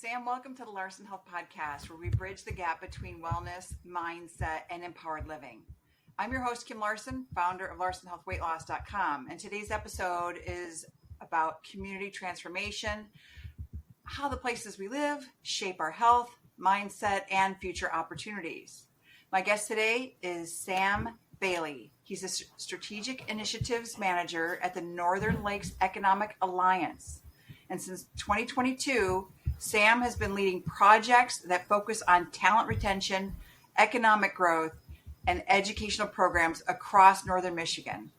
Sam, welcome to the Larson Health Podcast, where we bridge the gap between wellness, mindset, and empowered living. I'm your host, Kim Larson, founder of LarsonHealthWeightLoss.com, and today's episode is about community transformation, how the places we live shape our health, mindset, and future opportunities. My guest today is Sam Bailey. He's a Strategic Initiatives Manager at the Northern Lakes Economic Alliance. And since 2022, Sam has been leading projects that focus on talent retention, economic growth, and educational programs across Northern Michigan.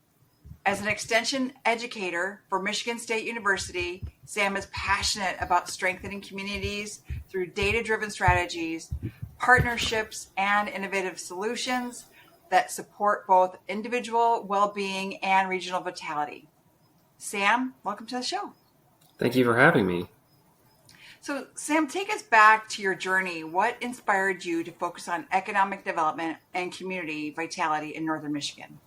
As an extension educator for Michigan State University, Sam is passionate about strengthening communities through data-driven strategies, partnerships, and innovative solutions that support both individual well-being and regional vitality. Sam, welcome to the show. Thank you for having me. So, Sam, take us back to your journey. What inspired you to focus on economic development and community vitality in Northern Michigan?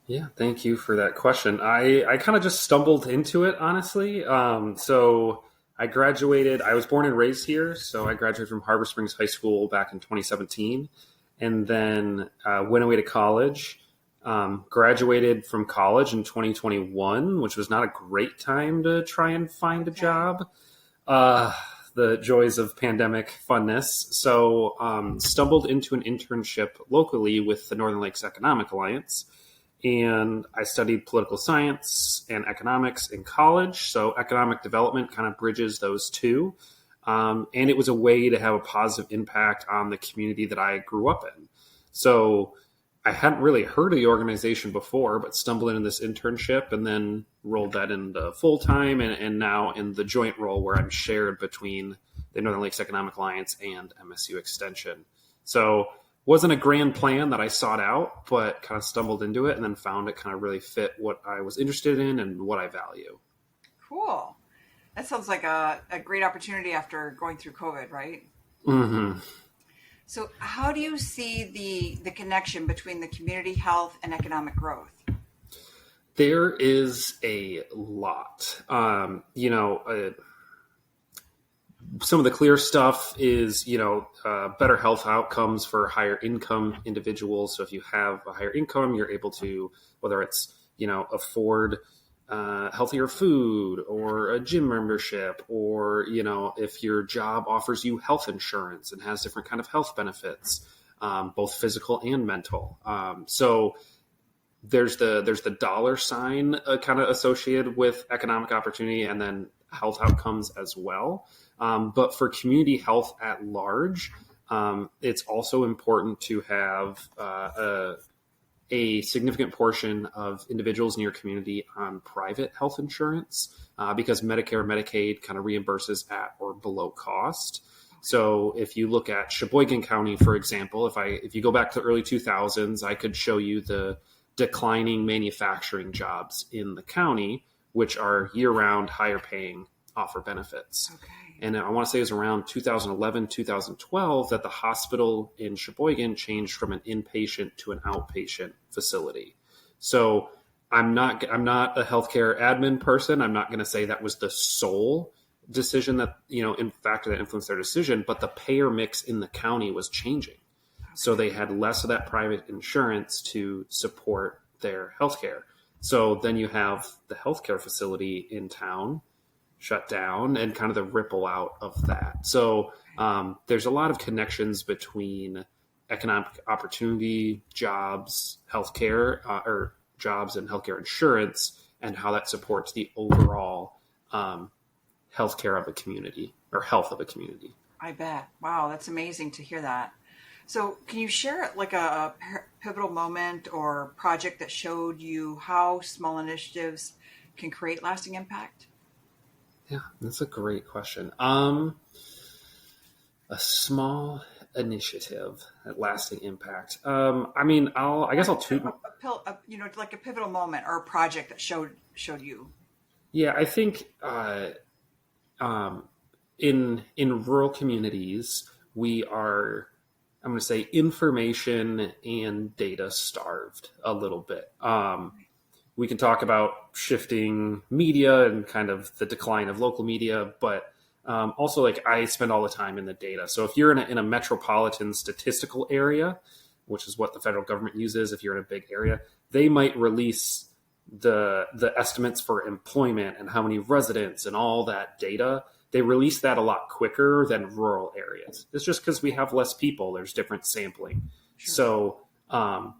Yeah, thank you for that question. I kind of just stumbled into it, honestly. So I graduated, I was born and raised here. So I graduated from Harbor Springs High School back in 2017 and then went away to college. Graduated from college in 2021, which was not a great time to try and find a job. The joys of pandemic funness. So stumbled into an internship locally with the Northern Lakes Economic Alliance. And I studied political science and economics in college. So economic development kind of bridges those two. And it was a way to have a positive impact on the community that I grew up in. So I hadn't really heard of the organization before, but stumbled into this internship and then rolled that into full time and now in the joint role where I'm shared between the Northern Lakes Economic Alliance and MSU Extension. So wasn't a grand plan that I sought out, but kind of stumbled into it and then found it kind of really fit what I was interested in and what I value. Cool. That sounds like a great opportunity after going through COVID, right? Mm-hmm. So how do you see the connection between the community health and economic growth? There is a lot. Some of the clear stuff is, better health outcomes for higher income individuals. So if you have a higher income, you're able to, whether it's, afford healthier food or a gym membership, or, if your job offers you health insurance and has different kind of health benefits, both physical and mental. So there's the dollar sign kind of associated with economic opportunity and then health outcomes as well. But for community health at large, it's also important to have a significant portion of individuals in your community on private health insurance because Medicare, Medicaid kind of reimburses at or below cost. So if you look at Sheboygan County, for example, if you go back to the early 2000s, I could show you the declining manufacturing jobs in the county, which are year-round, higher paying, offer benefits. Okay. And I want to say it was around 2011, 2012 that the hospital in Sheboygan changed from an inpatient to an outpatient facility. So I'm not a healthcare admin person. I'm not going to say that was the sole decision that, in fact, that influenced their decision, but the payer mix in the county was changing. Okay. So they had less of that private insurance to support their healthcare. So then you have the healthcare facility in town shut down and kind of the ripple out of that. So there's a lot of connections between economic opportunity, jobs, healthcare, or jobs and healthcare insurance, and how that supports the overall healthcare of a community or health of a community. I bet. Wow, that's amazing to hear that. So can you share like a pivotal moment or project that showed you how small initiatives can create lasting impact? Yeah, that's a great question. A small initiative at lasting impact. I guess I'll toot. Like a pivotal moment or a project that showed you. Yeah, I think in rural communities we are, I'm going to say, information and data starved a little bit. We can talk about shifting media and kind of the decline of local media, but Also, like I spend all the time in the data. So if you're in a metropolitan statistical area, which is what the federal government uses, if you're in a big area, they might release the estimates for employment and how many residents and all that data. They release that a lot quicker than rural areas. It's just because we have less people. There's different sampling. Sure. So,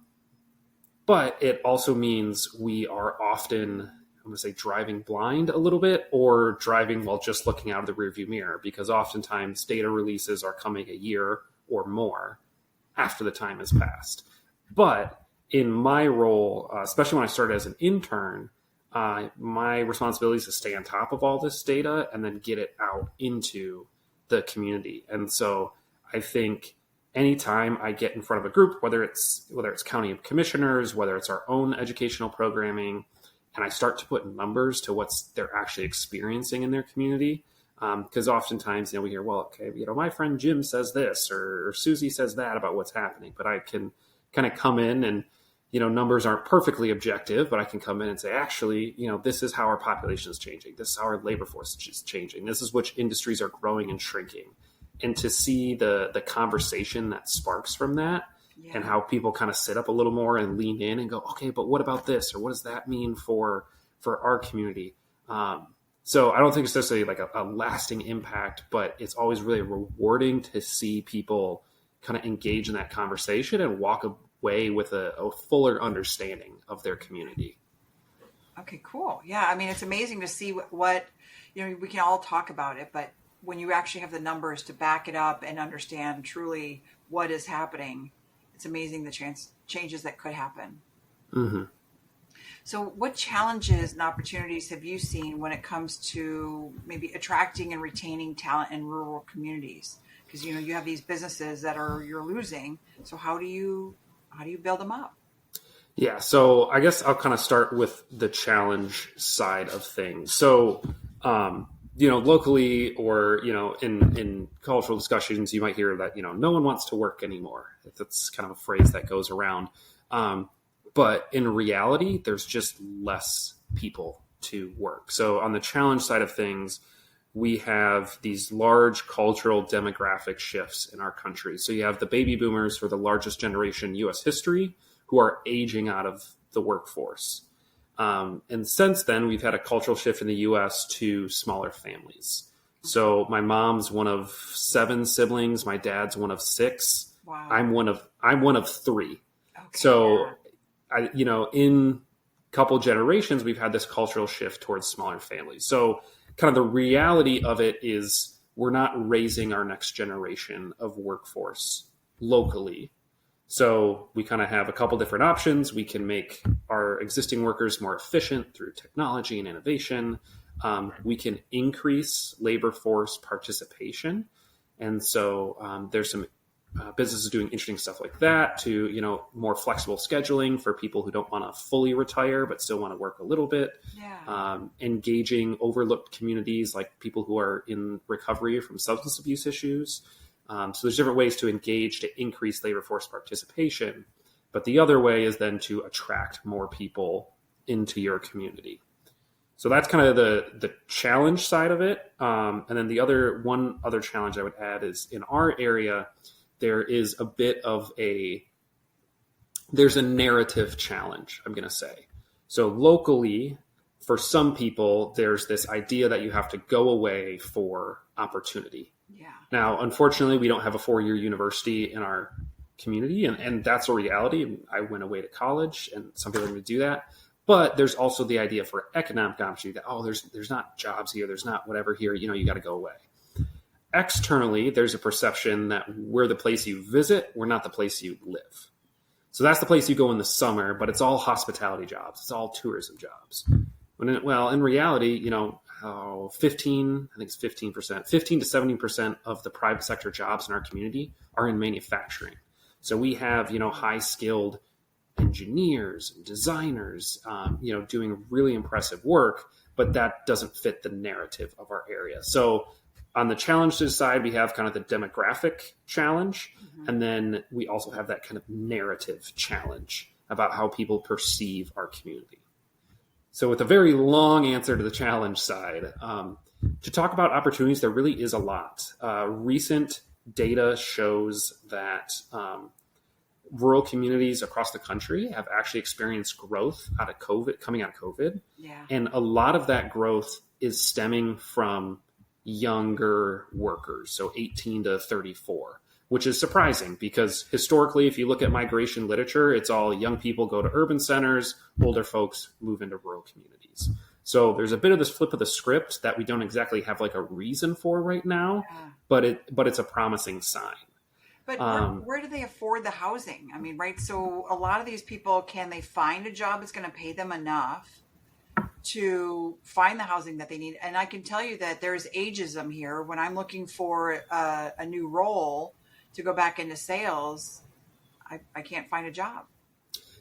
but it also means we are often, I'm going to say, driving blind a little bit, or driving while just looking out of the rearview mirror, because oftentimes data releases are coming a year or more after the time has passed. But in my role, especially when I started as an intern, my responsibility is to stay on top of all this data and then get it out into the community. And so I think anytime I get in front of a group, whether it's county commissioners, whether it's our own educational programming, and I start to put numbers to what they're actually experiencing in their community, because oftentimes, we hear, well, okay, my friend Jim says this or Susie says that about what's happening, but I can kind of come in and, numbers aren't perfectly objective, but I can come in and say, actually, this is how our population is changing. This is how our labor force is changing. This is which industries are growing and shrinking. And to see the conversation that sparks from that, and how people kind of sit up a little more and lean in and go, okay, but what about this? Or what does that mean for our community? So I don't think it's necessarily like a lasting impact, but it's always really rewarding to see people kind of engage in that conversation and walk away with a fuller understanding of their community. Okay, cool. Yeah, I mean, it's amazing to see what we can all talk about it, but when you actually have the numbers to back it up and understand truly what is happening, it's amazing the changes that could happen. Mm-hmm. So what challenges and opportunities have you seen when it comes to maybe attracting and retaining talent in rural communities? Because, you have these businesses that you're losing. So how do you build them up? Yeah. So I guess I'll kind of start with the challenge side of things. So, locally or, in cultural discussions, you might hear that, no one wants to work anymore. That's kind of a phrase that goes around. But in reality, there's just less people to work. So on the challenge side of things, we have these large cultural demographic shifts in our country. So you have the baby boomers, for the largest generation in U.S. history, who are aging out of the workforce. And since then, we've had a cultural shift in the U.S. to smaller families. So my mom's one of 7 siblings. My dad's one of 6. Wow. I'm one of 3. Okay, so, in a couple generations, we've had this cultural shift towards smaller families. So kind of the reality of it is we're not raising our next generation of workforce locally. So we kind of have a couple different options. We can make our existing workers more efficient through technology and innovation. We can increase labor force participation. And so there's some businesses doing interesting stuff like that to, more flexible scheduling for people who don't want to fully retire, but still want to work a little bit. Yeah. Engaging overlooked communities like people who are in recovery from substance abuse issues. So there's different ways to engage to increase labor force participation. But the other way is then to attract more people into your community. So that's kind of the challenge side of it. And then one other challenge I would add is in our area, there is a bit of there's a narrative challenge, I'm going to say. So locally, for some people, there's this idea that you have to go away for opportunity. Yeah. Now, unfortunately, we don't have a 4-year university in our community, and that's a reality. I went away to college, and some people are going to do that. But there's also the idea for economic opportunity that, there's not jobs here, there's not whatever here, you got to go away. Externally, there's a perception that we're the place you visit, we're not the place you live. So that's the place you go in the summer, but it's all hospitality jobs. It's all tourism jobs. In reality, 15 to 70% of the private sector jobs in our community are in manufacturing. So we have, high skilled engineers and designers, doing really impressive work, but that doesn't fit the narrative of our area. So on the challenges side, we have kind of the demographic challenge. Mm-hmm. And then we also have that kind of narrative challenge about how people perceive our community. So with a very long answer to the challenge side, to talk about opportunities, there really is a lot. Recent data shows that rural communities across the country have actually experienced growth out of COVID, coming out of COVID. Yeah. And a lot of that growth is stemming from younger workers, so 18 to 34, which is surprising because historically, if you look at migration literature, it's all young people go to urban centers, older folks move into rural communities. So there's a bit of this flip of the script that we don't exactly have like a reason for right now, but it's a promising sign. But where do they afford the housing? I mean, right? So a lot of these people, can they find a job that's going to pay them enough to find the housing that they need? And I can tell you that there's ageism here. When I'm looking for a new role to go back into sales, I can't find a job.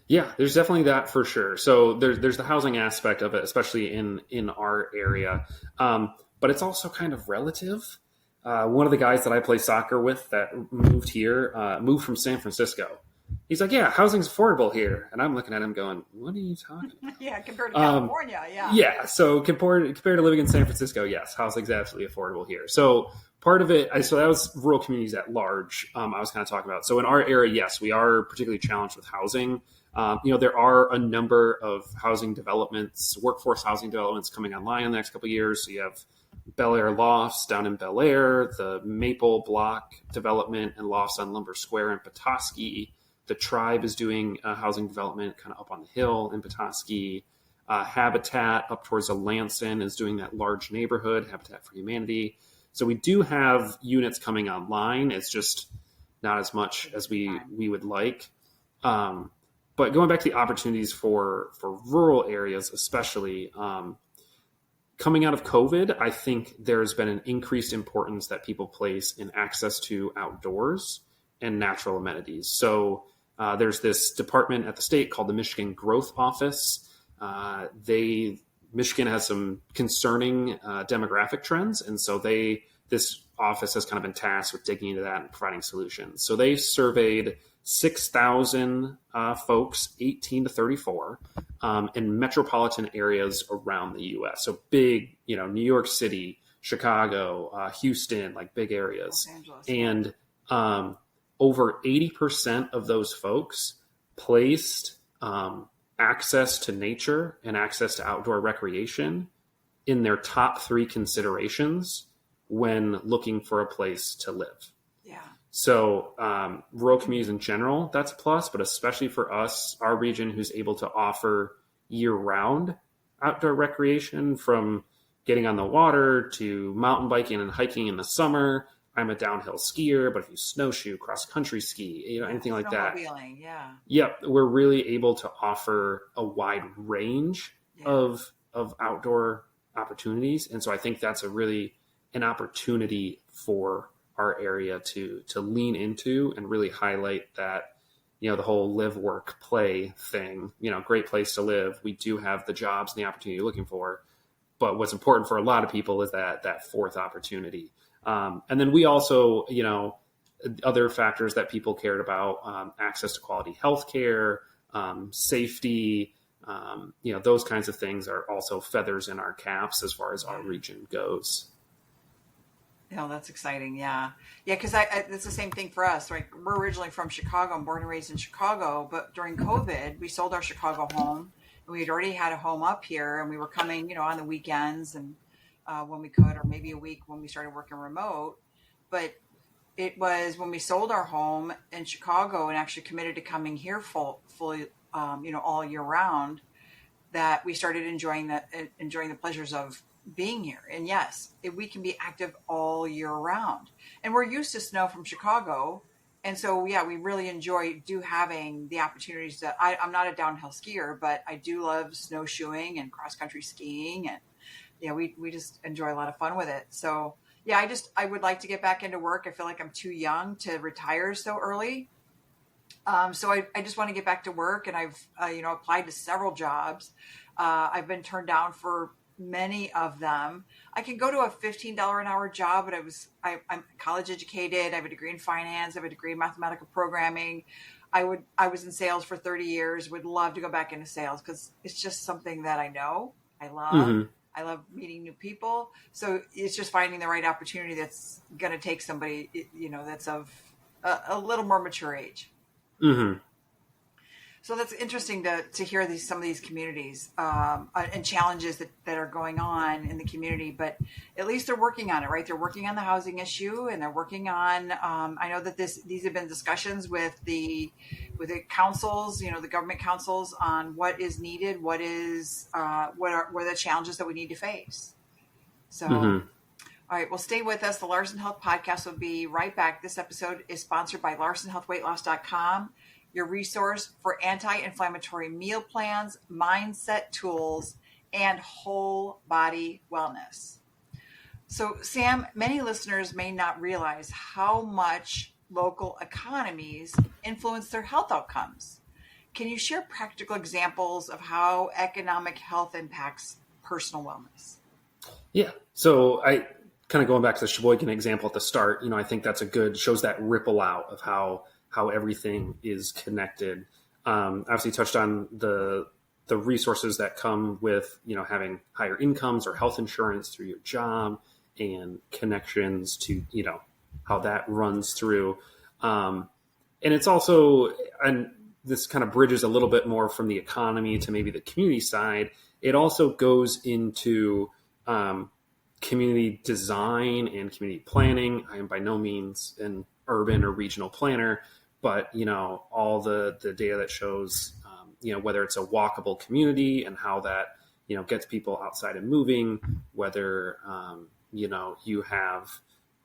Yeah, there's definitely that for sure. So there's the housing aspect of it, especially in our area. But it's also kind of relative. One of the guys that I play soccer with that moved here, moved from San Francisco. He's like, yeah, housing's affordable here. And I'm looking at him going, what are you talking about? Yeah, compared to California, yeah. Yeah, so compared to living in San Francisco, yes, housing's absolutely affordable here. So part of it, so that was rural communities at large I was kind of talking about. So in our area, yes, we are particularly challenged with housing. There are a number of housing developments, workforce housing developments coming online in the next couple of years. So you have Bel Air Lofts down in Bel Air, the Maple Block development and lofts on Lumber Square in Petoskey. The Tribe is doing housing development kind of up on the hill in Petoskey. Habitat up towards Alanson is doing that large neighborhood, Habitat for Humanity. So we do have units coming online. It's just not as much as we would like. But going back to the opportunities for rural areas, especially, coming out of COVID, I think there's been an increased importance that people place in access to outdoors and natural amenities. So there's this department at the state called the Michigan Growth Office. Michigan has some concerning demographic trends, and so this office has kind of been tasked with digging into that and providing solutions. So they surveyed 6,000 folks, 18 to 34, in metropolitan areas around the U.S. So big, New York City, Chicago, Houston, like big areas. Los Angeles. And over 80% of those folks placed access to nature and access to outdoor recreation in their top 3 considerations when looking for a place to live. Yeah. So rural communities in general, that's a plus, but especially for us, our region, who's able to offer year-round outdoor recreation, from getting on the water to mountain biking and hiking in the summer. I'm a downhill skier, but if you snowshoe, cross-country ski, anything like that. Yeah. Yep, we're really able to offer a wide range of outdoor opportunities. And so I think that's an opportunity for our area to lean into and really highlight that, the whole live, work, play thing, great place to live. We do have the jobs and the opportunity you're looking for, but what's important for a lot of people is that fourth opportunity. And then we also, other factors that people cared about, access to quality healthcare, safety, those kinds of things are also feathers in our caps as far as our region goes. Oh, that's exciting. Yeah. Yeah. Cause it's the same thing for us, right? We're originally from Chicago. I'm born and raised in Chicago, but during COVID, we sold our Chicago home, and we had already had a home up here, and we were coming, on the weekends and when we could, or maybe a week when we started working remote. But it was when we sold our home in Chicago and actually committed to coming here fully, all year round, that we started enjoying the pleasures of being here. And yes, we can be active all year round, and we're used to snow from Chicago. And so, yeah, we really enjoy having the opportunities that I'm not a downhill skier, but I do love snowshoeing and cross-country skiing. And we just enjoy a lot of fun with it. So yeah, I would like to get back into work. I feel like I'm too young to retire so early. So I just want to get back to work, and I've, applied to several jobs. I've been turned down for many of them. I can go to a $15 an hour job, but I'm college educated. I have a degree in finance. I have a degree in mathematical programming. I was in sales for 30 years, would love to go back into sales because it's just something that I know I love. Mm-hmm. I love meeting new people. So it's just finding the right opportunity that's going to take somebody, that's of a little more mature age. Mm-hmm. So that's interesting to hear some of these communities and challenges that are going on in the community, but at least they're working on it, right? They're working on the housing issue, and they're working on. I know that these have been discussions with the councils, the government councils, on what is needed, what are the challenges that we need to face. So. Mm-hmm. All right, well, stay with us. The Larson Health Podcast will be right back. This episode is sponsored by LarsonHealthWeightLoss.com, your resource for anti-inflammatory meal plans, mindset tools, and whole body wellness. So, Sam, many listeners may not realize how much local economies influence their health outcomes. Can you share practical examples of how economic health impacts personal wellness? Yeah. So I kind of going back to the Sheboygan example at the start, I think that's shows that ripple out of how everything is connected. Obviously touched on the resources that come with, having higher incomes or health insurance through your job, and connections to, how that runs through. And it's also, and this kind of bridges a little bit more from the economy to maybe the community side. It also goes into, community design and community planning. I am by no means an urban or regional planner, but all the data that shows whether it's a walkable community and how that gets people outside and moving, whether you have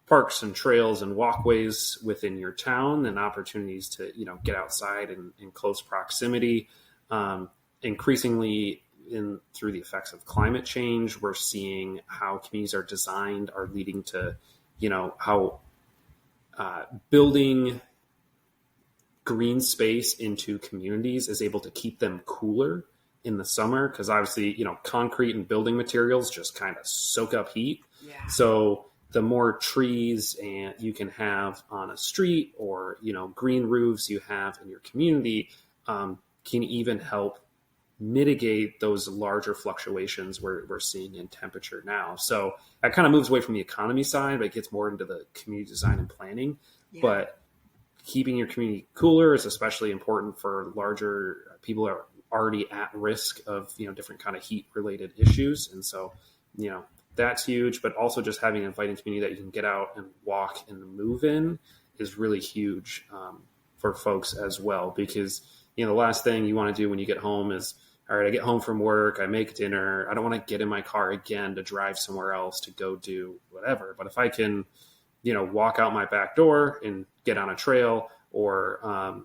parks and trails and walkways within your town and opportunities to get outside in close proximity. Increasingly through the effects of climate change, we're seeing how communities are designed are leading to, how building green space into communities is able to keep them cooler in the summer. Because obviously, concrete and building materials just kind of soak up heat. Yeah. So the more trees and you can have on a street, or, green roofs you have in your community, can even help mitigate those larger fluctuations we're seeing in temperature now. So that kind of moves away from the economy side, but it gets more into the community design and planning. Yeah. But keeping your community cooler is especially important for larger people who are already at risk of, different kind of heat related issues. And so, that's huge, but also just having an inviting community that you can get out and walk and move in is really huge for folks as well. Because, the last thing you want to do when you get home is, all right, I get home from work, I make dinner, I don't want to get in my car again to drive somewhere else to go do whatever. But if I can, walk out my back door and get on a trail, or,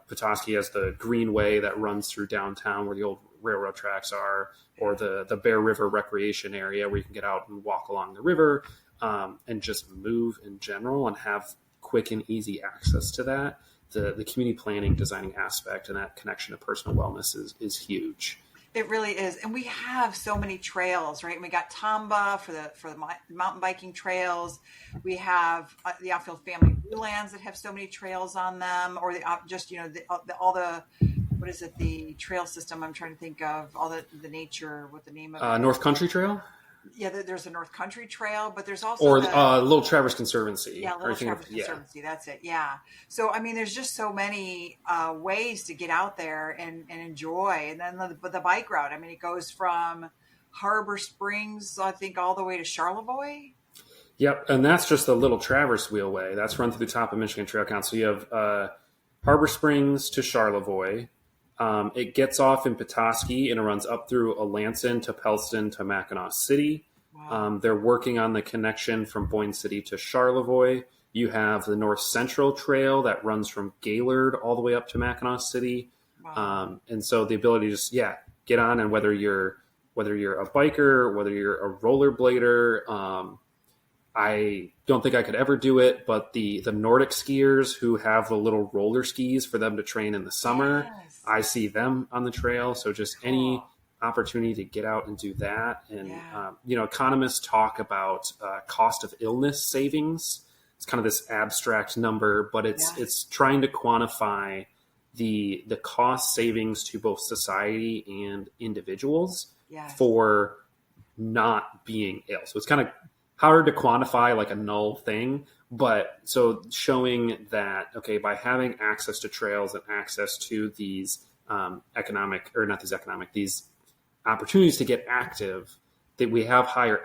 Petoskey has the Greenway that runs through downtown where the old railroad tracks are, or the Bear River recreation area where you can get out and walk along the river, and just move in general and have quick and easy access to that. The community planning, designing aspect, and that connection to personal wellness is huge. It really is. And we have so many trails, right? And we got Tomba for the mountain biking trails. We have the Outfield Family Lands that have so many trails on them, or what is it? The trail system. I'm trying to think of all the nature, what the name of it. North Country Trail. Yeah, there's a North Country Trail, but there's also Little Traverse Conservancy. Yeah, Little Traverse Conservancy. Yeah. That's it. Yeah. So I mean, there's just so many ways to get out there and enjoy. And then the bike route. I mean, it goes from Harbor Springs, I think, all the way to Charlevoix. Yep, and that's just the Little Traverse Wheelway. That's run through the top of Michigan Trail Council. You have Harbor Springs to Charlevoix. It gets off in Petoskey and it runs up through Alanson to Pellston to Mackinac City. Wow. They're working on the connection from Boyne City to Charlevoix. You have the North Central Trail that runs from Gaylord all the way up to Mackinac City. Wow. And so the ability to just, get on, and whether you're a biker, whether you're a rollerblader, I don't think I could ever do it, but the Nordic skiers who have the little roller skis for them to train in the summer, yes. I see them on the trail. So just any opportunity to get out and do that. And, economists talk about cost of illness savings. It's kind of this abstract number, but it's trying to quantify the cost savings to both society and individuals Yes. for not being ill. So it's kind of hard to quantify like a null thing, but so showing that, okay, by having access to trails and access to these these opportunities to get active, that we have higher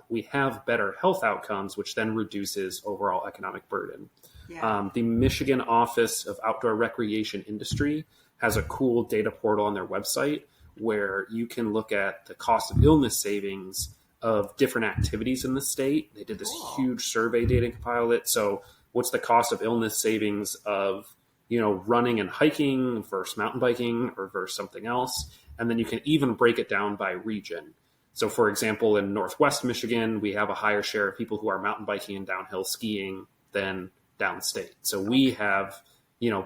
we have better health outcomes, which then reduces overall economic burden. Yeah. The Michigan Office of Outdoor Recreation Industry has a cool data portal on their website where you can look at the cost of illness savings of different activities in the state. They did this huge survey data and compiled it. So what's the cost of illness savings of, running and hiking versus mountain biking or versus something else? And then you can even break it down by region. So for example, in Northwest Michigan, we have a higher share of people who are mountain biking and downhill skiing than downstate. So we have,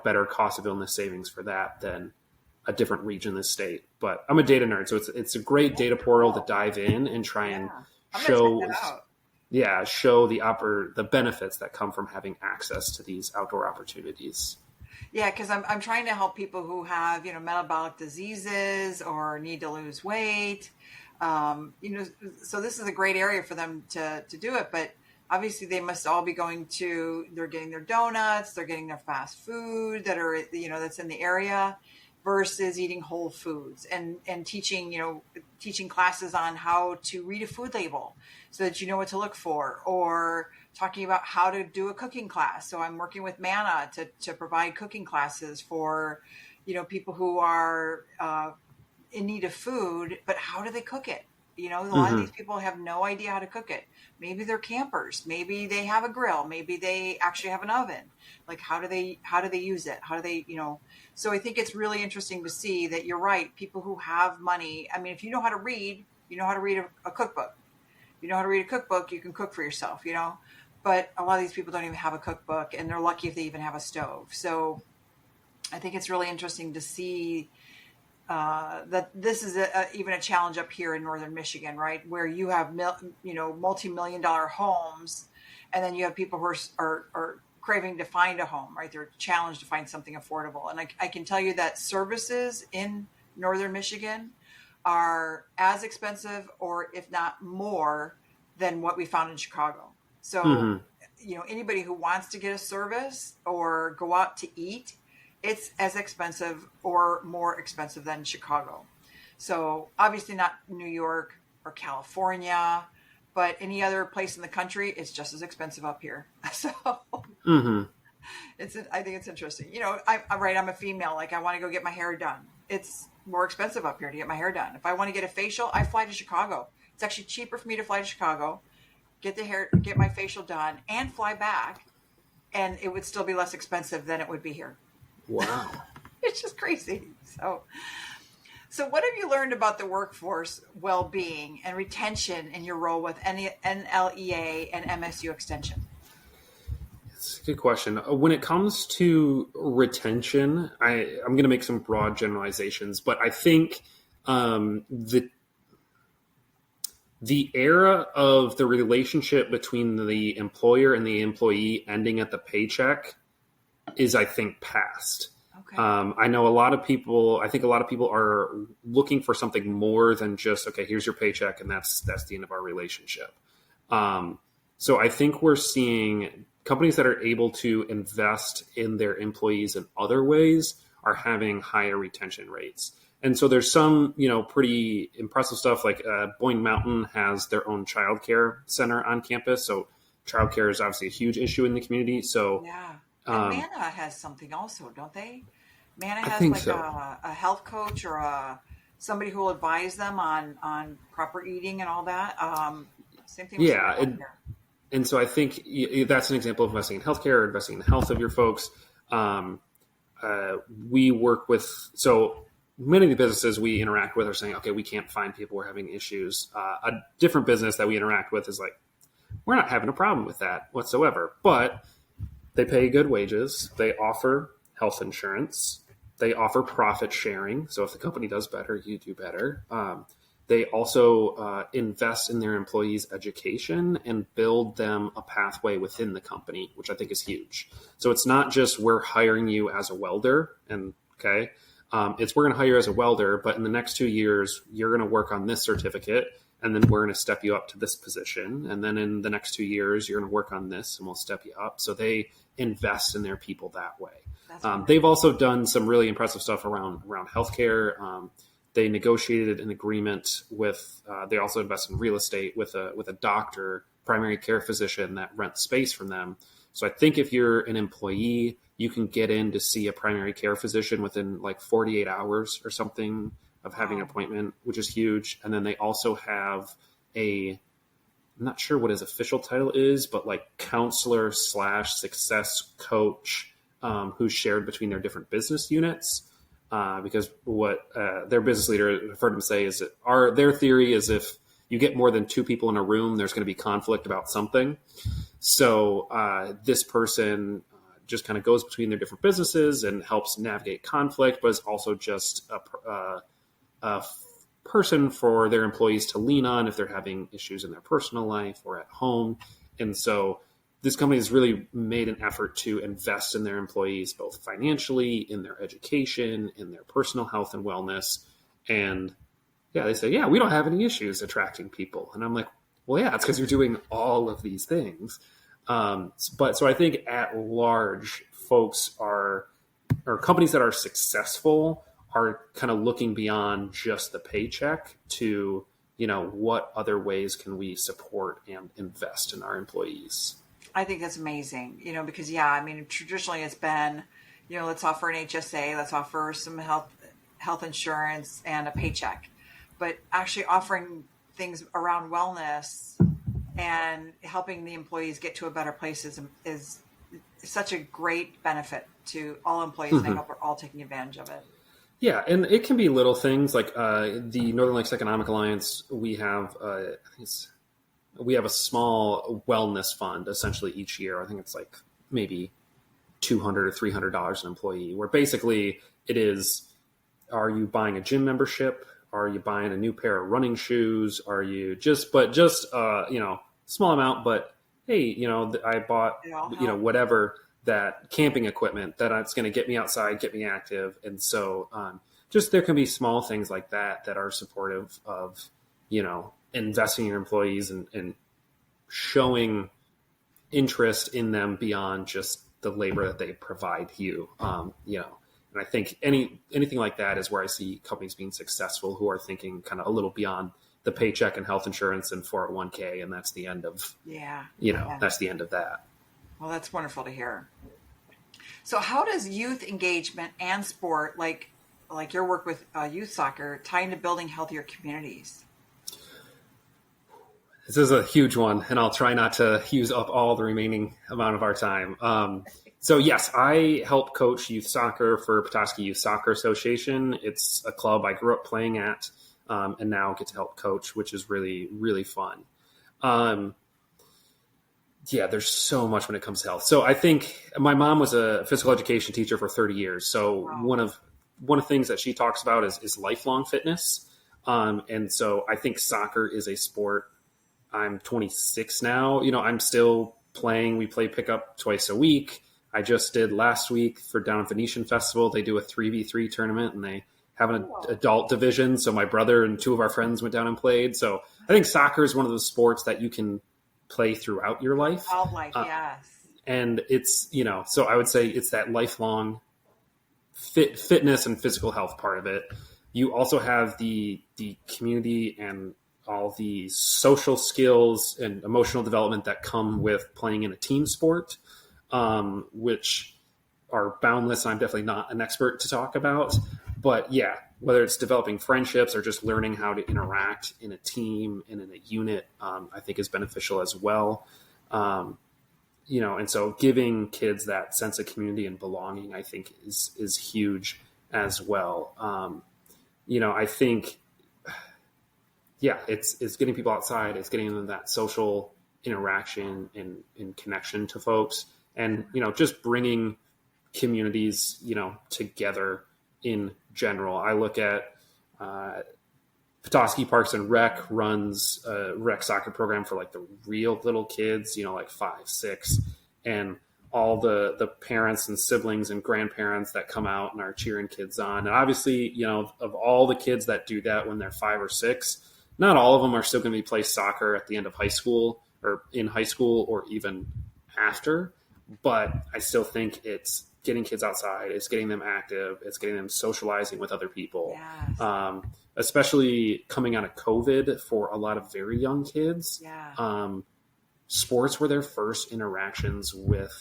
better cost of illness savings for that than a different region in the state. But I'm a data nerd, so it's a great data portal to dive in and try and show the benefits that come from having access to these outdoor opportunities. Yeah, because I'm trying to help people who have metabolic diseases or need to lose weight. So this is a great area for them to do it, but obviously they must all be they're getting their donuts, they're getting their fast food that are, that's in the area versus eating whole foods and teaching classes on how to read a food label so that you know what to look for, or talking about how to do a cooking class. So I'm working with Manna to provide cooking classes for, people who are in need of food, but how do they cook it? A lot of these people have no idea how to cook it. Maybe they're campers. Maybe they have a grill. Maybe they actually have an oven. Like, how do they use it? How do they, so I think it's really interesting to see that you're right. People who have money, I mean, if you know how to read, you know how to read a cookbook. You know how to read a cookbook, you can cook for yourself, but a lot of these people don't even have a cookbook, and they're lucky if they even have a stove. So I think it's really interesting to see that this is even a challenge up here in northern Michigan, right? Where you have multi-million-dollar homes, and then you have people who are craving to find a home, right? They're challenged to find something affordable. And I can tell you that services in northern Michigan are as expensive, or if not more, than what we found in Chicago. So, anybody who wants to get a service or go out to eat, it's as expensive or more expensive than Chicago. So obviously not New York or California, but any other place in the country, it's just as expensive up here. So I think it's interesting. I'm a female. Like, I want to go get my hair done. It's more expensive up here to get my hair done. If I want to get a facial, I fly to Chicago. It's actually cheaper for me to fly to Chicago, get my facial done, and fly back, and it would still be less expensive than it would be here. Wow. It's just crazy. So what have you learned about the workforce well-being and retention in your role with NLEA and MSU Extension? It's a good question. When it comes to retention, I'm going to make some broad generalizations, but I think the era of the relationship between the employer and the employee ending at the paycheck is, I think, past. Okay. I know I think a lot of people are looking for something more than just, okay, here's your paycheck, and that's the end of our relationship. So I think we're seeing companies that are able to invest in their employees in other ways are having higher retention rates. And so there's some, pretty impressive stuff, like Boyne Mountain has their own childcare center on campus. So childcare is obviously a huge issue in the community. So yeah. And Manna has something also, don't they? Manna has a health coach or somebody who will advise them on proper eating and all that. Same thing with healthcare. And so I think that's an example of investing in healthcare or investing in the health of your folks. We work with, so many of the businesses we interact with are saying, okay, we can't find people, we're having issues. A different business that we interact with is like, we're not having a problem with that whatsoever, but they pay good wages. They offer health insurance. They offer profit sharing. So if the company does better, you do better. they also invest in their employees' education and build them a pathway within the company, which I think is huge. So it's not just we're hiring you as a welder, and it's we're going to hire you as a welder, but in the next 2 years, you're going to work on this certificate, and then we're going to step you up to this position. And then in the next 2 years, you're going to work on this, and we'll step you up. So they invest in their people that way. They've also done some really impressive stuff around healthcare. They negotiated an agreement with. They also invest in real estate with a doctor, primary care physician that rents space from them. So I think if you're an employee, you can get in to see a primary care physician within like 48 hours or something of having an appointment, which is huge. And then they also have I'm not sure what his official title is, but like counselor / success coach who's shared between their different business units. Because what their business leader, I've heard him say, is that their theory is if you get more than 2 people in a room, there's going to be conflict about something. So this person just kind of goes between their different businesses and helps navigate conflict, but is also just a person for their employees to lean on if they're having issues in their personal life or at home. And so this company has really made an effort to invest in their employees, both financially, in their education, in their personal health and wellness. And they say, we don't have any issues attracting people. And I'm like, well, it's because you're doing all of these things. But so I think at large, folks or companies that are successful are kind of looking beyond just the paycheck to, what other ways can we support and invest in our employees? I think that's amazing, because traditionally it's been, let's offer an HSA, let's offer some health insurance and a paycheck, but actually offering things around wellness and helping the employees get to a better place is such a great benefit to all employees. Mm-hmm. And I hope we're all taking advantage of it. Yeah, and it can be little things like the Northern Lakes Economic Alliance. We have a small wellness fund essentially each year. I think it's like maybe $200 or $300 an employee, where basically it is, are you buying a gym membership? Are you buying a new pair of running shoes? Are you just small amount, but hey, I bought, whatever, that camping equipment that it's going to get me outside, get me active. And so just there can be small things like that are supportive of, investing in your employees and showing interest in them beyond just the labor that they provide you. And I think anything like that is where I see companies being successful who are thinking kind of a little beyond the paycheck and health insurance and 401k. And that's the end of, that's the end of that. Well, that's wonderful to hear. So how does youth engagement and sport, like your work with youth soccer, tie into building healthier communities? This is a huge one, and I'll try not to use up all the remaining amount of our time. So yes, I help coach youth soccer for Petoskey Youth Soccer Association. It's a club I grew up playing at, and now get to help coach, which is really, really fun. There's so much when it comes to health. So I think my mom was a physical education teacher for 30 years. So wow. One of the things that she talks about is lifelong fitness. And so I think soccer is a sport. I'm 26 now. I'm still playing. We play pickup twice a week. I just did last week for down at Venetian Festival. They do a 3v3 tournament and they have an adult division. So my brother and 2 of our friends went down and played. So I think soccer is one of those sports that you can play throughout your life. All life, yes. And it's, so I would say it's that lifelong fitness and physical health part of it. You also have the community and all the social skills and emotional development that come with playing in a team sport, which are boundless. I'm definitely not an expert to talk about, but whether it's developing friendships or just learning how to interact in a team and in a unit, I think is beneficial as well. And so giving kids that sense of community and belonging, I think is huge as well. I think, it's getting people outside. It's getting them that social interaction and connection to folks, and, just bringing communities, together in general. I look at Petoskey Parks and Rec runs a rec soccer program for like the real little kids, like 5, 6, and all the parents and siblings and grandparents that come out and are cheering kids on. And obviously, of all the kids that do that when they're 5 or 6, not all of them are still going to be play soccer at the end of high school or in high school or even after. But I still think it's getting kids outside, it's getting them active, it's getting them socializing with other people. Yes. Especially coming out of COVID for a lot of very young kids. Yeah. Sports were their first interactions with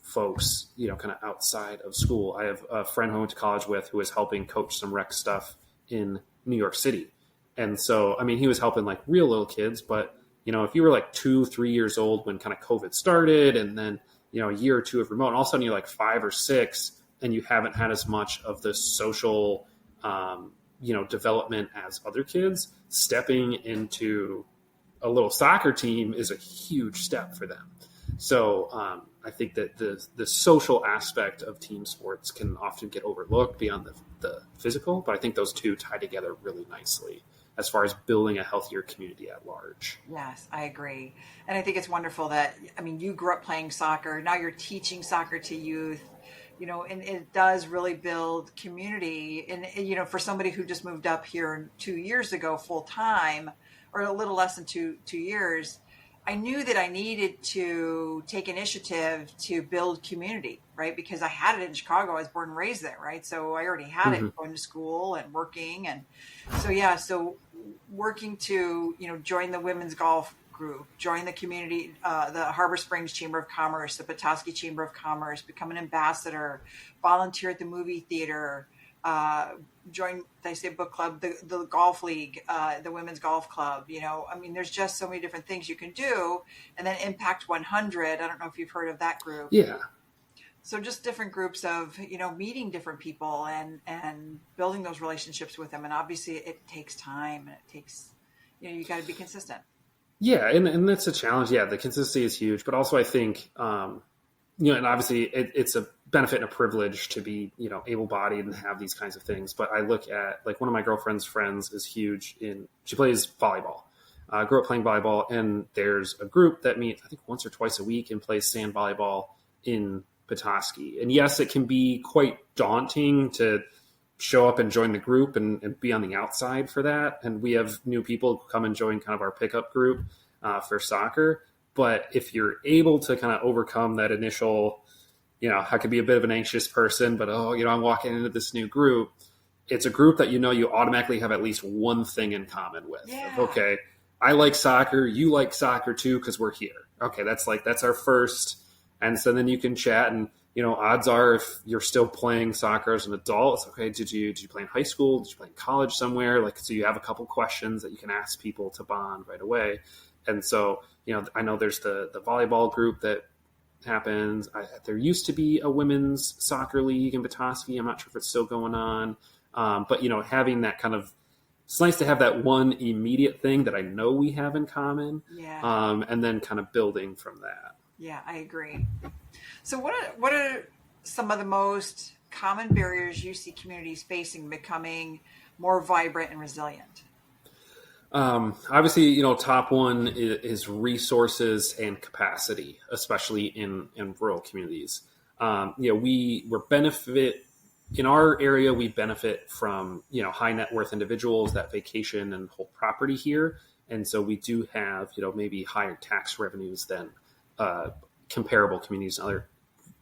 folks, kind of outside of school. I have a friend who I went to college with who was helping coach some rec stuff in New York City. And so, he was helping like real little kids, but, if you were like 2, 3 years old when kind of COVID started and then, a year or two of remote, and all of a sudden you're like 5 or 6 and you haven't had as much of the social, development as other kids, stepping into a little soccer team is a huge step for them. So I think that the social aspect of team sports can often get overlooked beyond the physical, but I think those two tie together really nicely as far as building a healthier community at large. Yes, I agree. And I think it's wonderful that, you grew up playing soccer. Now you're teaching soccer to youth, and it does really build community. And, for somebody who just moved up here 2 years ago, full time, or a little less than two years, I knew that I needed to take initiative to build community, right? Because I had it in Chicago. I was born and raised there, right? So I already had it going to school and working. And so working to, join the women's golf group, join the community, the Harbor Springs Chamber of Commerce, the Petoskey Chamber of Commerce, become an ambassador, volunteer at the movie theater, join, did I say book club, the golf league, the women's golf club, there's just so many different things you can do. And then Impact 100. I don't know if you've heard of that group. Yeah. So just different groups of, meeting different people and building those relationships with them. And obviously it takes time and it takes, you got to be consistent. Yeah. And that's a challenge. Yeah. The consistency is huge, but also I think, and obviously it's a benefit and a privilege to be, able-bodied and have these kinds of things. But I look at like one of my girlfriend's friends is huge she plays volleyball. Grew up playing volleyball, and there's a group that meets, I think, once or twice a week and plays sand volleyball in Petoskey. And yes, it can be quite daunting to show up and join the group and be on the outside for that. And we have new people who come and join kind of our pickup group for soccer. But if you're able to kind of overcome that initial, I could be a bit of an anxious person, but, I'm walking into this new group. It's a group that, you automatically have at least one thing in common with. Yeah. Okay, I like soccer. You like soccer too, because we're here. Okay, that's our first. And so then you can chat and, odds are if you're still playing soccer as an adult, it's okay. Did you play in high school? Did you play in college somewhere? So you have a couple questions that you can ask people to bond right away. And so, I know there's the volleyball group that happens. There used to be a women's soccer league in Petoskey. I'm not sure if it's still going on. But, having that kind of, it's nice to have that one immediate thing that I know we have in common. Yeah. And then kind of building from that. Yeah, I agree. So what are some of the most common barriers you see communities facing becoming more vibrant and resilient? Obviously, top one is resources and capacity, especially in rural communities. We're benefit in our area. We benefit from, high net worth individuals that vacation and hold property here. And so we do have, maybe higher tax revenues than, comparable communities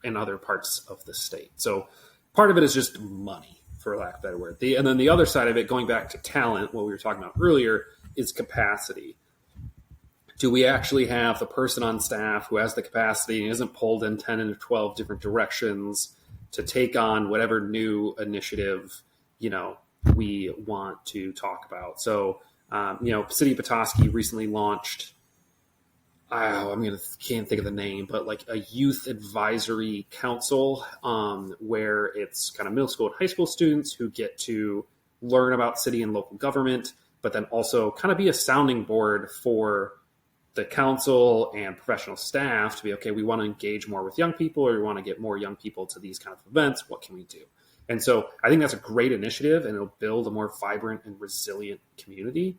in other parts of the state. So part of it is just money, for lack of a better word. And then the other side of it, going back to talent, what we were talking about earlier, is capacity. Do we actually have the person on staff who has the capacity and isn't pulled in 10 and 12 different directions to take on whatever new initiative, we want to talk about? So, City of Petoskey recently launched, can't think of the name, but like a youth advisory council, where it's kind of middle school and high school students who get to learn about city and local government, but then also kind of be a sounding board for the council and professional staff to be, okay, we want to engage more with young people, or we want to get more young people to these kind of events. What can we do? And so I think that's a great initiative, and it'll build a more vibrant and resilient community.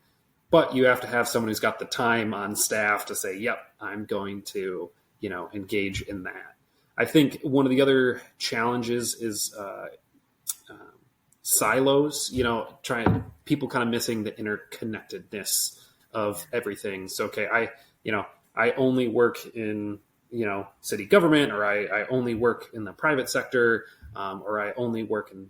But you have to have someone who's got the time on staff to say, yep, I'm going to, engage in that. I think one of the other challenges is silos, people kind of missing the interconnectedness of everything. So, okay, I only work in, city government, or I only work in the private sector, or I only work in,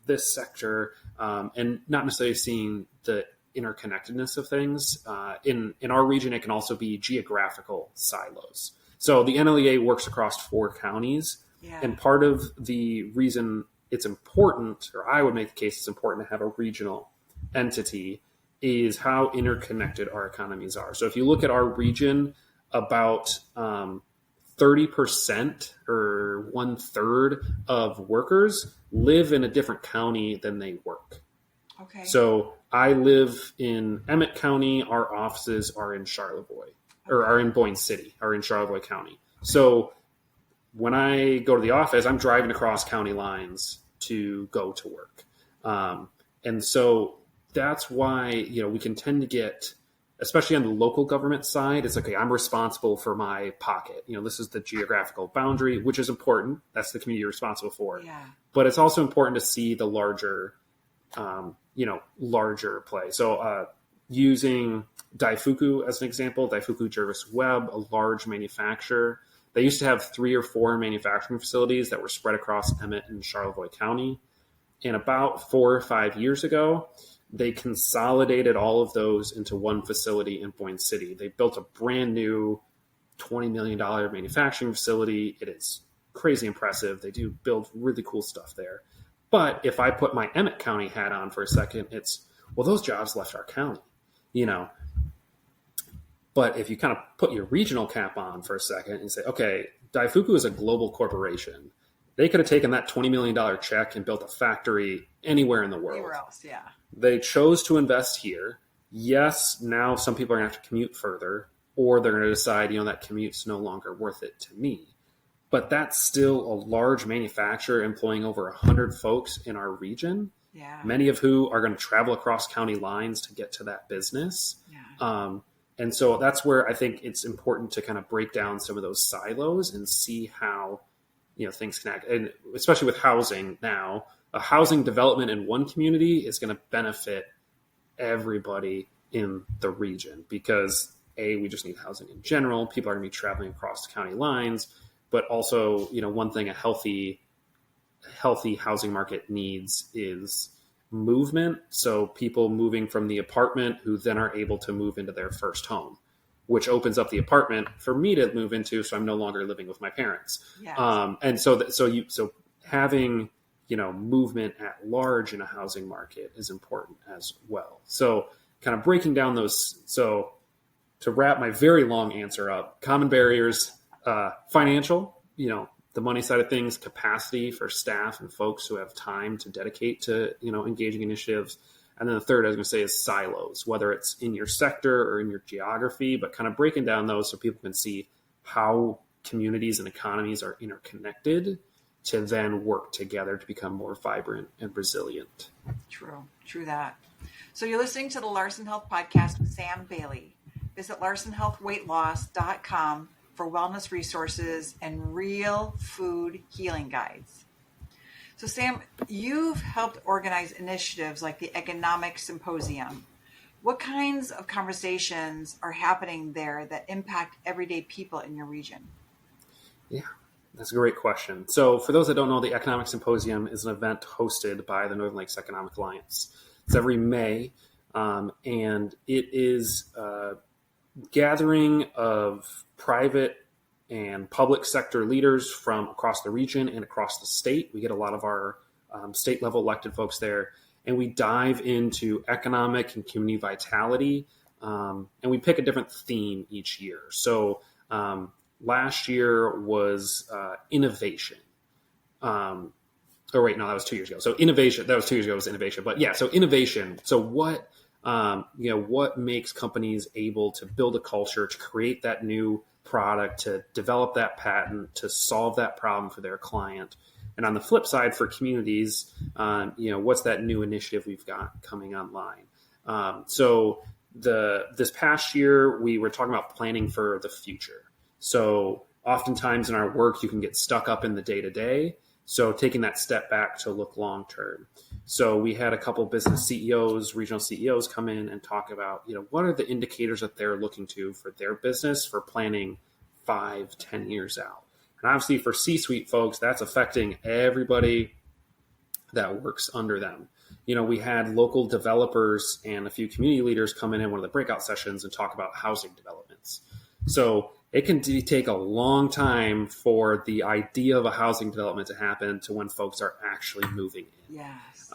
this sector, and not necessarily seeing the interconnectedness of things. In our region, it can also be geographical silos. So the NLEA works across 4 counties. Yeah. And part of the reason it's important, or I would make the case it's important to have a regional entity, is how interconnected our economies are. So if you look at our region, about 30% or 1/3 of workers live in a different county than they work. Okay. So I live in Emmett County. Our offices are in Charlevoix, or are in Boyne City, are in Charlevoix County. So when I go to the office, I'm driving across county lines to go to work. And so that's why, we can tend to get, especially on the local government side, it's okay, I'm responsible for my pocket. This is the geographical boundary, which is important. That's the community you're responsible for. Yeah. But it's also important to see the larger play. So using Daifuku as an example, Daifuku Jervis Webb, a large manufacturer, they used to have 3 or 4 manufacturing facilities that were spread across Emmett and Charlevoix County. And about 4 or 5 years ago, they consolidated all of those into one facility in Boyne City. They built a brand new $20 million manufacturing facility. It is crazy impressive. They do build really cool stuff there. But if I put my Emmett County hat on for a second, it's, well, those jobs left our county, But if you kind of put your regional cap on for a second and say, okay, Daifuku is a global corporation. They could have taken that $20 million check and built a factory anywhere in the world. Anywhere else, yeah. They chose to invest here. Yes, now some people are going to have to commute further, or they're going to decide, that commute's no longer worth it to me. But that's still a large manufacturer employing over 100 folks in our region, many of who are going to travel across county lines to get to that business. Yeah. And so that's where I think it's important to kind of break down some of those silos and see how, things connect. And especially with housing now, a housing development in one community is going to benefit everybody in the region because we just need housing in general. People are going to be traveling across the county lines, but also, one thing a healthy housing market needs is movement. So people moving from the apartment who then are able to move into their first home, which opens up the apartment for me to move into. So I'm no longer living with my parents. Yes. And so having, movement at large in a housing market is important as well. So kind of breaking down those. So to wrap my very long answer up, common barriers, financial, the money side of things, capacity for staff and folks who have time to dedicate to, engaging initiatives. And then the third, I was going to say, is silos, whether it's in your sector or in your geography, but kind of breaking down those so people can see how communities and economies are interconnected to then work together to become more vibrant and resilient. True that. So you're listening to the Larson Health Podcast with Sam Bailey. Visit LarsonHealthWeightLoss.com for wellness resources and real food healing guides. So Sam, you've helped organize initiatives like the Economic Symposium. What kinds of conversations are happening there that impact everyday people in your region? Yeah, that's a great question. So for those that don't know, the Economic Symposium is an event hosted by the Northern Lakes Economic Alliance. It's every May, and it is a gathering of private and public sector leaders from across the region and across the state. We get a lot of our state level elected folks there, and we dive into economic and community vitality, and we pick a different theme each year. So last year was innovation. That was 2 years ago. So innovation, that was 2 years ago, was innovation. But yeah, so innovation. So what makes companies able to build a culture, to create that new product, to develop that patent, to solve that problem for their client. And on the flip side for communities, what's that new initiative we've got coming online? So this past year, we were talking about planning for the future. So oftentimes in our work, you can get stuck up in the day-to-day. So taking that step back to look long-term. So we had a couple of business CEOs, regional CEOs come in and talk about, what are the indicators that they're looking to for their business for planning 5-10 years out. And obviously for C-suite folks, that's affecting everybody that works under them. We had local developers and a few community leaders come in one of the breakout sessions and talk about housing developments. So it can take a long time for the idea of a housing development to happen to when folks are actually moving in. Yes.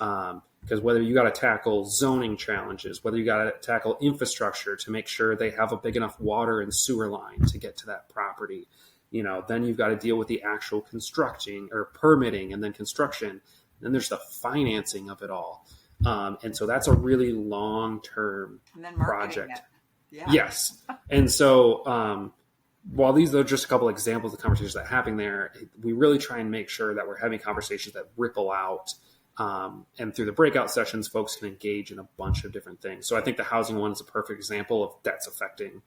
Because whether you got to tackle zoning challenges, whether you got to tackle infrastructure to make sure they have a big enough water and sewer line to get to that property, then you've got to deal with the actual constructing or permitting and then construction. Then there's the financing of it all. And so that's a really long-term project. Yeah. Yes. And so while these are just a couple examples of conversations that are happening there, we really try and make sure that we're having conversations that ripple out. And through the breakout sessions, folks can engage in a bunch of different things. So I think the housing one is a perfect example of that's affecting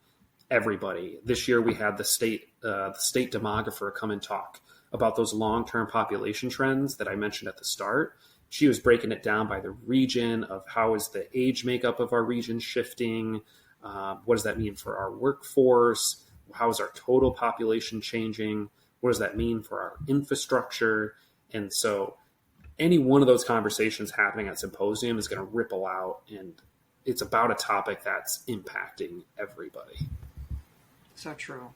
everybody. This year we had the state demographer come and talk about those long-term population trends that I mentioned at the start. She was breaking it down by the region of how is the age makeup of our region shifting? What does that mean for our workforce? How is our total population changing? What does that mean for our infrastructure? And so any one of those conversations happening at Symposium is going to ripple out, and it's about a topic that's impacting everybody. So true.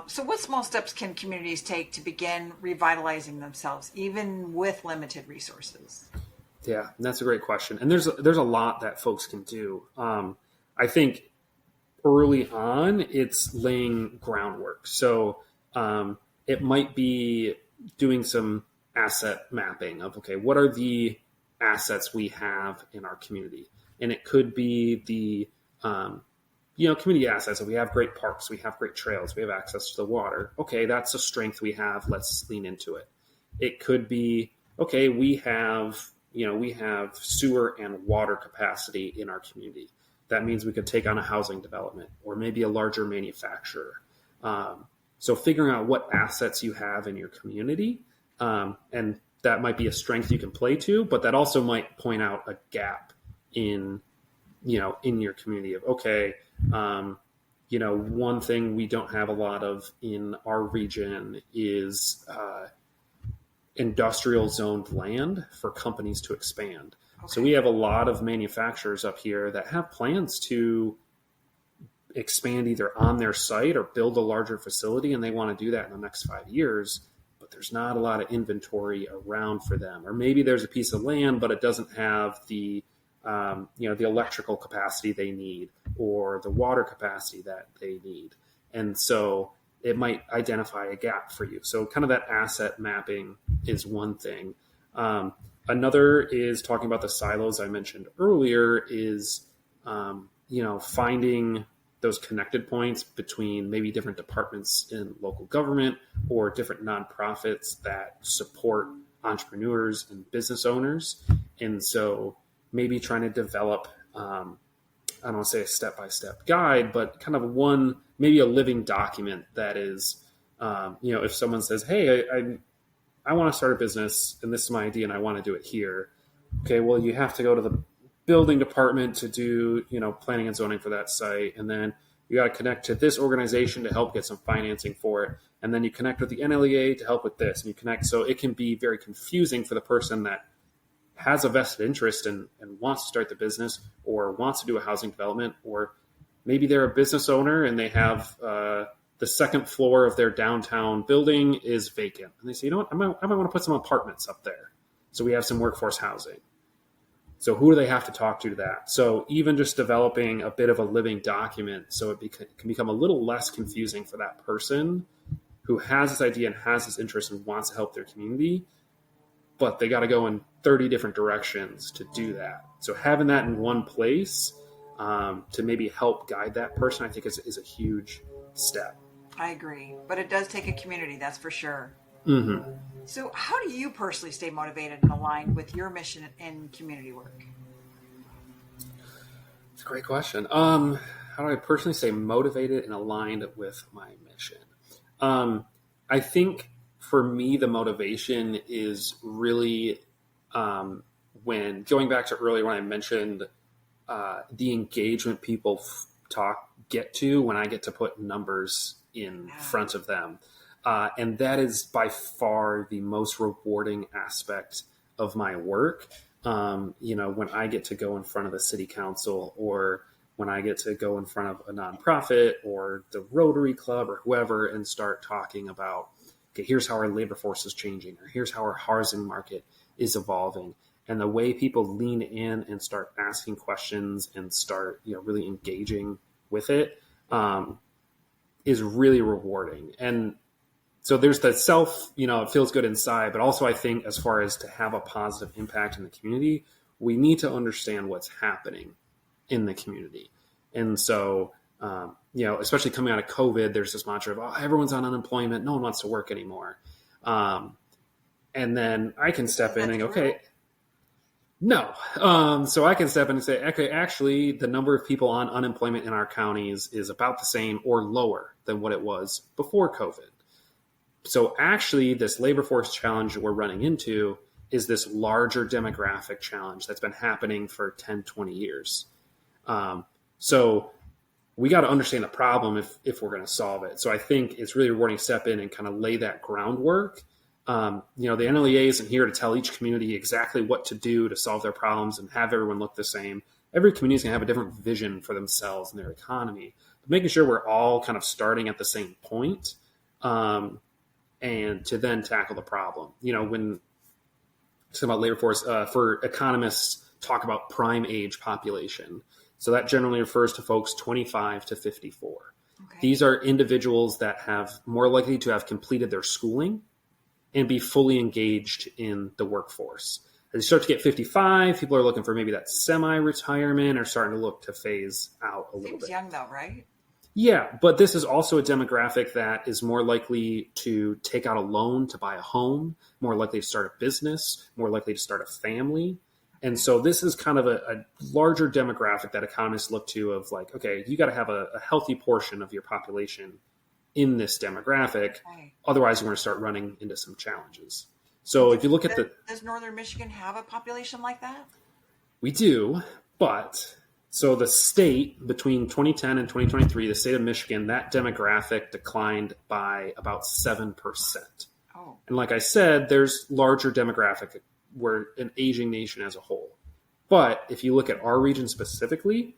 So what small steps can communities take to begin revitalizing themselves, even with limited resources? Yeah, that's a great question. And there's a lot that folks can do. I think early on, it's laying groundwork. So it might be doing some asset mapping of, okay, what are the assets we have in our community? And it could be the community assets. So we have great parks, we have great trails, we have access to the water. Okay, that's a strength we have. Let's lean into it. It could be, okay, we have sewer and water capacity in our community. That means we could take on a housing development or maybe a larger manufacturer. So figuring out what assets you have in your community, and that might be a strength you can play to, but that also might point out a gap in your community of, okay, one thing we don't have a lot of in our region is industrial zoned land for companies to expand. Okay. So we have a lot of manufacturers up here that have plans to expand either on their site or build a larger facility, and they want to do that in the next 5 years, but there's not a lot of inventory around for them. Or maybe there's a piece of land, but it doesn't have the electrical capacity they need or the water capacity that they need. And so it might identify a gap for you. So kind of that asset mapping is one thing. Another is talking about the silos I mentioned earlier is, finding those connected points between maybe different departments in local government or different nonprofits that support entrepreneurs and business owners. And so maybe trying to develop, I don't want to say a step-by-step guide, but kind of maybe a living document that is, if someone says, hey, I want to start a business and this is my idea and I want to do it here. Okay, well, you have to go to the building department to do, planning and zoning for that site. And then you got to connect to this organization to help get some financing for it. And then you connect with the NLEA to help with this. And you connect. So it can be very confusing for the person that has a vested interest and wants to start the business or wants to do a housing development, or maybe they're a business owner and they have the second floor of their downtown building is vacant. And they say, I might want to put some apartments up there. So we have some workforce housing. So who do they have to talk to that? So even just developing a bit of a living document so it can become a little less confusing for that person who has this idea and has this interest and wants to help their community, but they got to go in 30 different directions to do that. So having that in one place to maybe help guide that person, I think is a huge step. I agree. But it does take a community, that's for sure. Mm-hmm. So how do you personally stay motivated and aligned with your mission in community work? It's a great question. How do I personally stay motivated and aligned with my mission? I think for me, the motivation is really when going back to earlier when I mentioned the engagement people get to when I get to put numbers in front of them. And that is by far the most rewarding aspect of my work. When I get to go in front of the city council, or when I get to go in front of a nonprofit or the Rotary Club or whoever and start talking about, okay, here's how our labor force is changing, or here's how our housing market is evolving. And the way people lean in and start asking questions and start, really engaging with it is really rewarding. And so there's that self, it feels good inside, but also I think as far as to have a positive impact in the community, we need to understand what's happening in the community. And so, especially coming out of COVID, there's this mantra of, everyone's on unemployment. No one wants to work anymore. And then I can step in and go, okay, no. So I can step in and say, okay, actually the number of people on unemployment in our counties is about the same or lower than what it was before COVID. So actually this labor force challenge we're running into is this larger demographic challenge that's been happening for 10, 20 years. So we got to understand the problem if we're going to solve it. So I think it's really rewarding to step in and kind of lay that groundwork. The NLEA isn't here to tell each community exactly what to do to solve their problems and have everyone look the same. Every community is going to have a different vision for themselves and their economy. But making sure we're all kind of starting at the same point, and to then tackle the problem. When talking about labor force, for economists talk about prime age population. So that generally refers to folks 25 to 54. Okay. These are individuals that have more likely to have completed their schooling and be fully engaged in the workforce. As you start to get 55, people are looking for maybe that semi-retirement or starting to look to phase out a little bit. Seems young though, right? Yeah, but this is also a demographic that is more likely to take out a loan to buy a home, more likely to start a business, more likely to start a family. And so this is kind of a larger demographic that economists look to of like, okay, you got to have a healthy portion of your population in this demographic. Okay. Otherwise, you're going to start running into some challenges. So if you look at does Northern Michigan have a population like that? We do, but so the state between 2010 and 2023, the state of Michigan, that demographic declined by about 7%. Oh. And like I said, there's larger demographic. We're an aging nation as a whole. But if you look at our region specifically,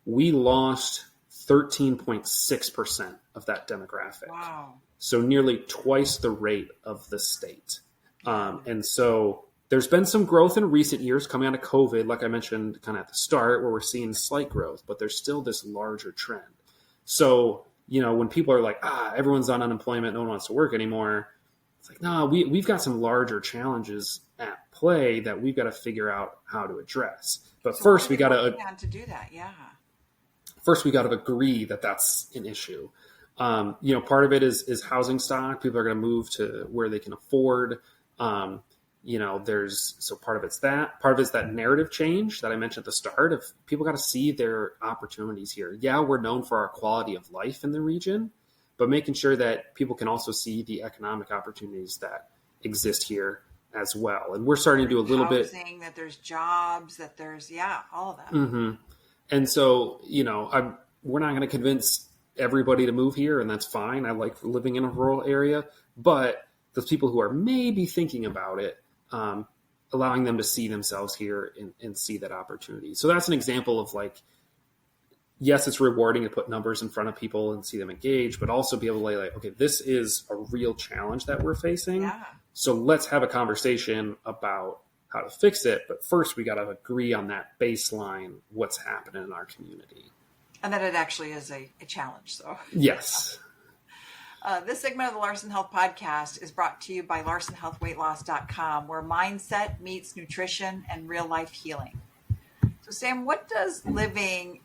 we lost 13.6% of that demographic. Wow. So nearly twice the rate of the state. And so there's been some growth in recent years coming out of COVID, like I mentioned kind of at the start, where we're seeing slight growth, but there's still this larger trend. So, when people are like, everyone's on unemployment, no one wants to work anymore. It's like, no, we've got some larger challenges at play that we've got to figure out how to address. But so first we got to do that. Yeah. First we got to agree that that's an issue. Part of it is housing stock. People are going to move to where they can afford. So part of it's that. Part of it's that narrative change that I mentioned at the start of people got to see their opportunities here. Yeah, we're known for our quality of life in the region, but making sure that people can also see the economic opportunities that exist here as well. And we're starting to do a little bit. That there's jobs, that there's, all of that. Mm-hmm. And so, we're not going to convince everybody to move here, and that's fine. I like living in a rural area, but those people who are maybe thinking about it, allowing them to see themselves here and see that opportunity. So that's an example of like, yes, it's rewarding to put numbers in front of people and see them engage, but also be able to lay like, okay, this is a real challenge that we're facing. Yeah. So let's have a conversation about how to fix it. But first we got to agree on that baseline, what's happening in our community. And that it actually is a challenge. So yes. This segment of the Larson Health Podcast is brought to you by LarsonHealthWeightLoss.com, where mindset meets nutrition and real life healing. So Sam, what does living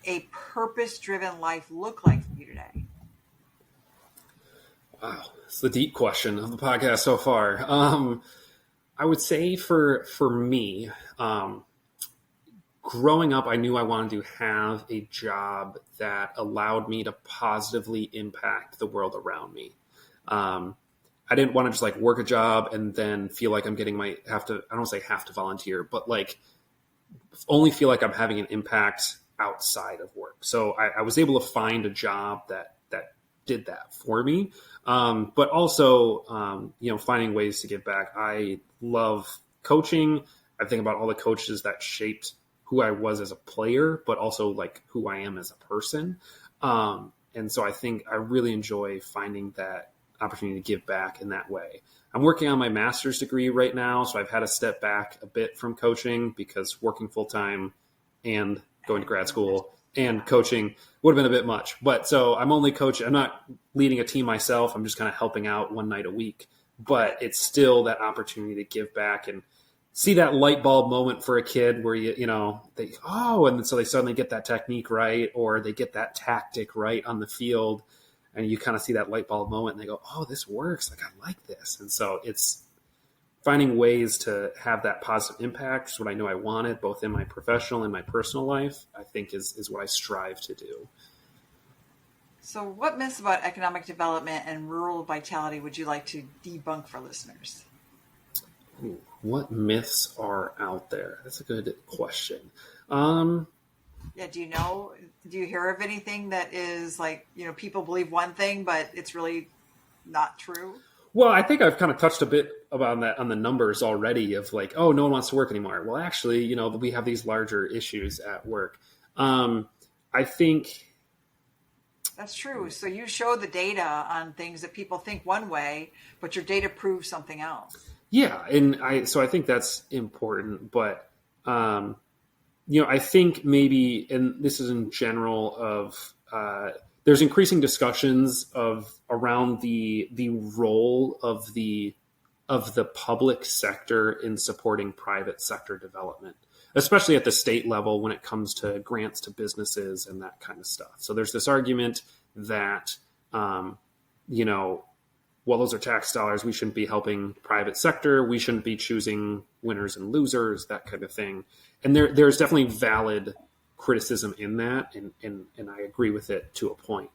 a purpose-driven life look like for you today? Wow, it's the deep question of the podcast so far. I would say for me, growing up, I knew I wanted to have a job that allowed me to positively impact the world around me. I didn't want to just like work a job and then feel like I'm getting I don't say have to volunteer, but like only feel like I'm having an impact outside of work. So I was able to find a job that did that for me. But also, finding ways to give back. I love coaching. I think about all the coaches that shaped who I was as a player, but also like who I am as a person. And so I think I really enjoy finding that opportunity to give back in that way. I'm working on my master's degree right now, so I've had to step back a bit from coaching because working full time and going to grad school and coaching would have been a bit much. But so I'm only coaching. I'm not leading a team myself. I'm just kind of helping out one night a week. But it's still that opportunity to give back and see that light bulb moment for a kid where and so they suddenly get that technique right, or they get that tactic right on the field. And you kind of see that light bulb moment and they go, oh, this works. Like, I like this. And so it's finding ways to have that positive impact is what I knew I wanted, both in my professional and my personal life, I think is what I strive to do. So what myths about economic development and rural vitality would you like to debunk for listeners? Ooh, what myths are out there? That's a good question. Yeah, do you hear of anything that is like, people believe one thing, but it's really not true? Well, I think I've kind of touched a bit about that on the numbers already of like, oh, no one wants to work anymore. Well, actually, we have these larger issues at work. I think that's true. So you show the data on things that people think one way, but your data proves something else. Yeah. And I think that's important, but, I think maybe, and this is in general of, there's increasing discussions around the role of the public sector in supporting private sector development, especially at the state level when it comes to grants to businesses and that kind of stuff. So there's this argument that, those are tax dollars. We shouldn't be helping private sector. We shouldn't be choosing winners and losers, that kind of thing. And there's definitely valid criticism in that, and I agree with it to a point.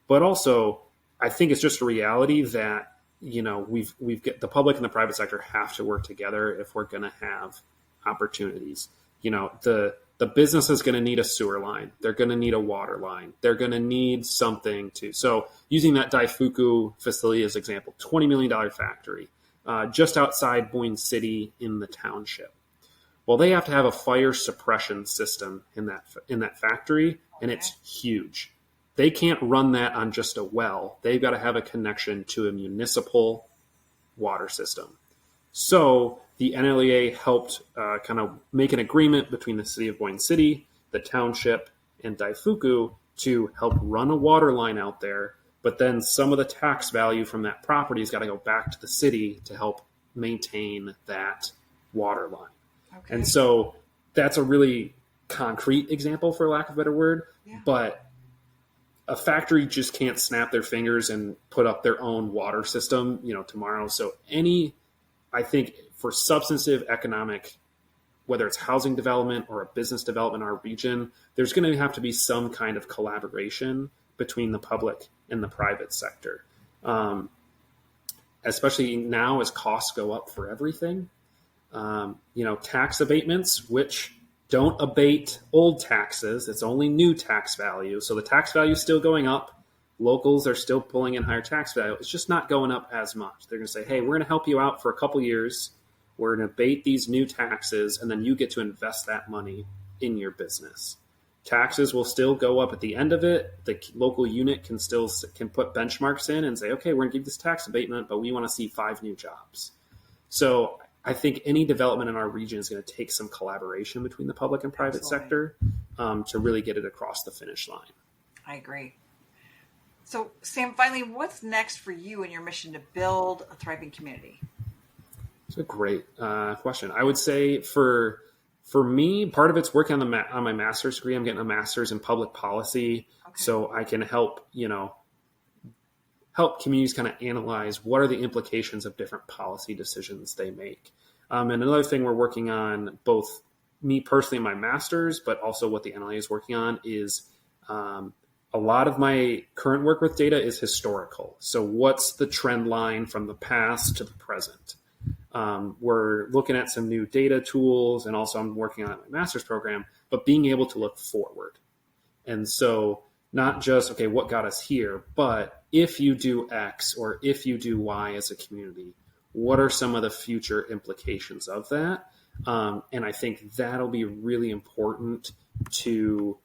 But also, I think it's just a reality that we've got the public and the private sector have to work together if we're going to have opportunities. The business is going to need a sewer line. They're going to need a water line. They're going to need something to. So using that Daifuku facility as example, $20 million factory just outside Boyne City in the township. Well, they have to have a fire suppression system in that factory, and it's huge. They can't run that on just a well. They've got to have a connection to a municipal water system. So the NLEA helped kind of make an agreement between the city of Boyne City, the township, and Daifuku to help run a water line out there. But then some of the tax value from that property has got to go back to the city to help maintain that water line. Okay. And so that's a really concrete example, for lack of a better word. Yeah. But a factory just can't snap their fingers and put up their own water system, tomorrow. So I think for substantive economic, whether it's housing development or a business development in our region, there's going to have to be some kind of collaboration between the public and the private sector. Especially now as costs go up for everything. Tax abatements, which don't abate old taxes. It's only new tax value. So the tax value is still going up. Locals are still pulling in higher tax value. It's just not going up as much. They're going to say, hey, we're going to help you out for a couple years. We're going to abate these new taxes, and then you get to invest that money in your business. Taxes will still go up at the end of it. The local unit can put benchmarks in and say, okay, we're going to give this tax abatement, but we want to see 5 new jobs. So I think any development in our region is going to take some collaboration between the public and private sector to really get it across the finish line. I agree. So, Sam, finally, what's next for you in your mission to build a thriving community? It's a great question. I would say for me, part of it's working on my master's degree. I'm getting a master's in public policy, so I can help help communities kind of analyze what are the implications of different policy decisions they make. And another thing we're working on, both me personally in my master's, but also what the NLA is working on, is a lot of my current work with data is historical. So what's the trend line from the past to the present? We're looking at some new data tools, and also I'm working on my master's program, but being able to look forward. And so not just, okay, what got us here, but if you do X or if you do Y as a community, what are some of the future implications of that? And I think that'll be really important to,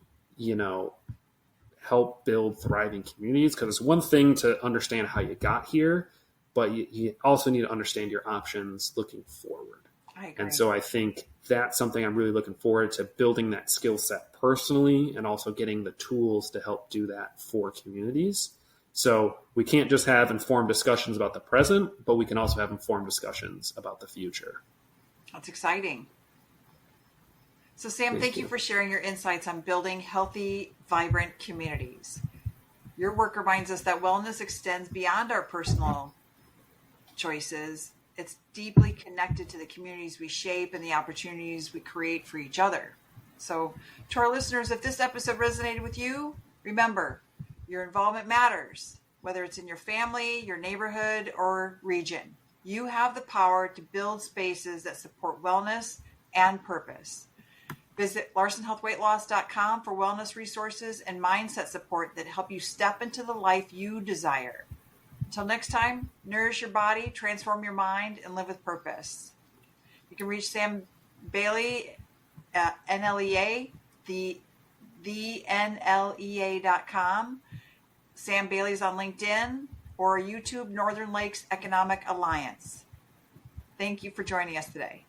help build thriving communities, because it's one thing to understand how you got here, but you also need to understand your options looking forward. I agree. And so I think that's something I'm really looking forward to, building that skill set personally and also getting the tools to help do that for communities. So we can't just have informed discussions about the present, but we can also have informed discussions about the future. That's exciting. So Sam, thank you for sharing your insights on building healthy, vibrant communities. Your work reminds us that wellness extends beyond our personal choices. It's deeply connected to the communities we shape and the opportunities we create for each other. So to our listeners, if this episode resonated with you, remember, your involvement matters, whether it's in your family, your neighborhood, or region. You have the power to build spaces that support wellness and purpose. Visit LarsonHealthWeightLoss.com for wellness resources and mindset support that help you step into the life you desire. Until next time, nourish your body, transform your mind, and live with purpose. You can reach Sam Bailey at NLEA, the NLEA.com. Sam Bailey's on LinkedIn or YouTube, Northern Lakes Economic Alliance. Thank you for joining us today.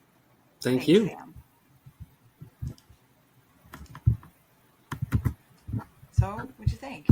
Thanks, you. Sam. So, what'd you think?